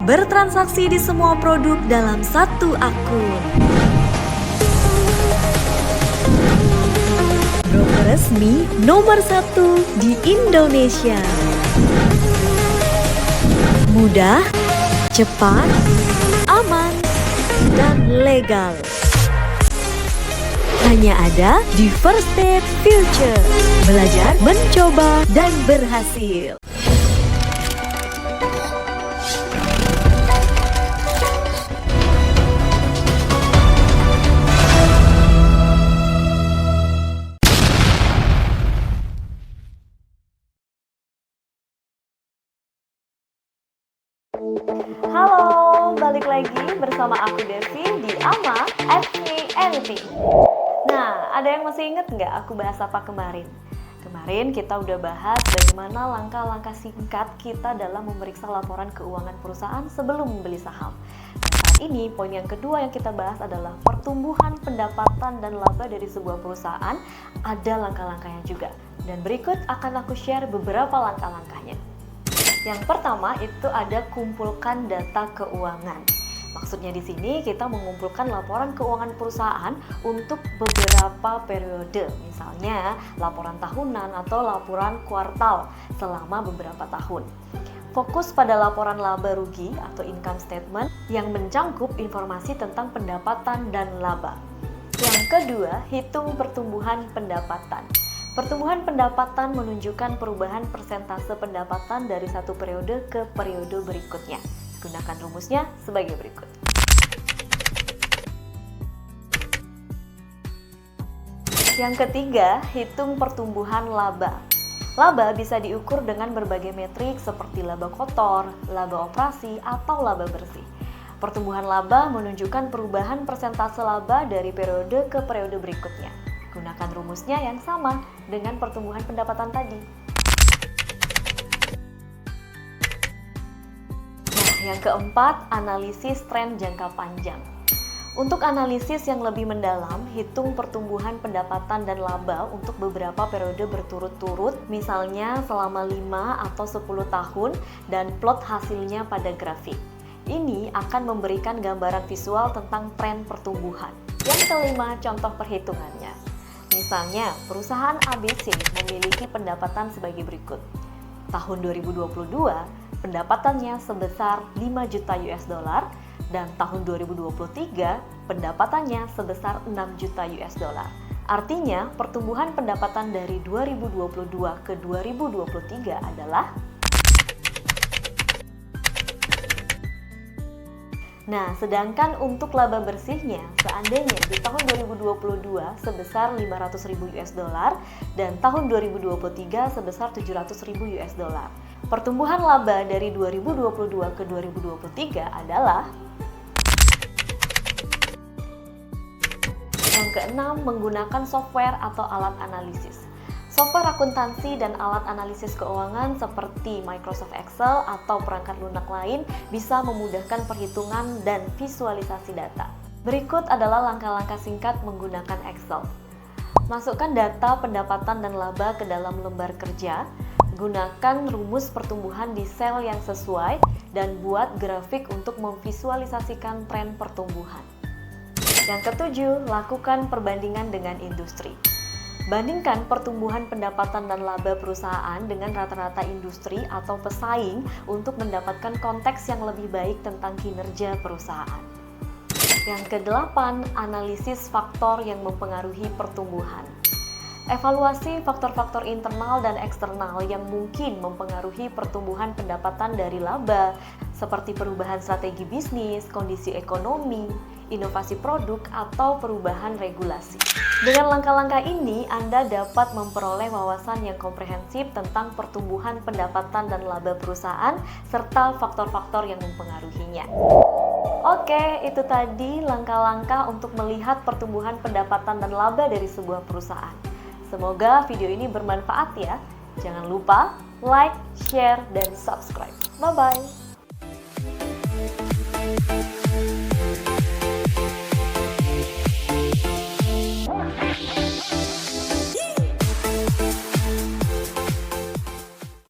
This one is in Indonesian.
bertransaksi di semua produk dalam satu akun. Broker resmi nomor 1 di Indonesia. Mudah, cepat, aman, dan legal. Hanya ada di First Step Future. Belajar, mencoba, dan berhasil. Halo, balik lagi bersama aku Devi di AMA Ask Me Anything. Nah, ada yang masih inget nggak aku bahas apa kemarin? Kemarin kita udah bahas bagaimana langkah-langkah singkat kita dalam memeriksa laporan keuangan perusahaan sebelum membeli saham. Dan saat ini, poin yang kedua yang kita bahas adalah pertumbuhan pendapatan dan laba dari sebuah perusahaan. Ada langkah-langkahnya juga. Dan berikut akan aku share beberapa langkah-langkahnya. Yang pertama itu ada kumpulkan data keuangan. Maksudnya di sini kita mengumpulkan laporan keuangan perusahaan untuk beberapa periode, misalnya laporan tahunan atau laporan kuartal selama beberapa tahun. Fokus pada laporan laba rugi atau income statement yang mencangkup informasi tentang pendapatan dan laba. Yang kedua, hitung pertumbuhan pendapatan. Pertumbuhan pendapatan menunjukkan perubahan persentase pendapatan dari satu periode ke periode berikutnya. Gunakan rumusnya sebagai berikut. Yang ketiga, hitung pertumbuhan laba. Laba bisa diukur dengan berbagai metrik seperti laba kotor, laba operasi, atau laba bersih. Pertumbuhan laba menunjukkan perubahan persentase laba dari periode ke periode berikutnya. Gunakan rumusnya yang sama dengan pertumbuhan pendapatan tadi. Nah, yang keempat, analisis tren jangka panjang. Untuk analisis yang lebih mendalam, hitung pertumbuhan pendapatan dan laba untuk beberapa periode berturut-turut, misalnya selama 5 atau 10 tahun, dan plot hasilnya pada grafik. Ini akan memberikan gambaran visual tentang tren pertumbuhan. Yang kelima, contoh perhitungannya. Misalnya, perusahaan ABC memiliki pendapatan sebagai berikut. Tahun 2022, pendapatannya sebesar 5 juta US dollar dan tahun 2023, pendapatannya sebesar 6 juta US dollar. Artinya, pertumbuhan pendapatan dari 2022 ke 2023 adalah Nah, sedangkan untuk laba bersihnya, seandainya di tahun 2022 sebesar 500.000 US dollar dan tahun 2023 sebesar 700.000 US dollar. Pertumbuhan laba dari 2022 ke 2023 adalah yang keenam, menggunakan software atau alat analisis. Software akuntansi dan alat analisis keuangan seperti Microsoft Excel atau perangkat lunak lain bisa memudahkan perhitungan dan visualisasi data. Berikut adalah langkah-langkah singkat menggunakan Excel. Masukkan data pendapatan dan laba ke dalam lembar kerja, gunakan rumus pertumbuhan di sel yang sesuai, dan buat grafik untuk memvisualisasikan tren pertumbuhan. Yang ketujuh, lakukan perbandingan dengan industri. Bandingkan pertumbuhan pendapatan dan laba perusahaan dengan rata-rata industri atau pesaing untuk mendapatkan konteks yang lebih baik tentang kinerja perusahaan. Yang kedelapan, analisis faktor yang mempengaruhi pertumbuhan. Evaluasi faktor-faktor internal dan eksternal yang mungkin mempengaruhi pertumbuhan pendapatan dari laba, seperti perubahan strategi bisnis, kondisi ekonomi, inovasi produk, atau perubahan regulasi. Dengan langkah-langkah ini, Anda dapat memperoleh wawasan yang komprehensif tentang pertumbuhan pendapatan dan laba perusahaan, serta faktor-faktor yang mempengaruhinya. Oke, itu tadi langkah-langkah untuk melihat pertumbuhan pendapatan dan laba dari sebuah perusahaan. Semoga video ini bermanfaat ya. Jangan lupa like, share, dan subscribe. Bye-bye.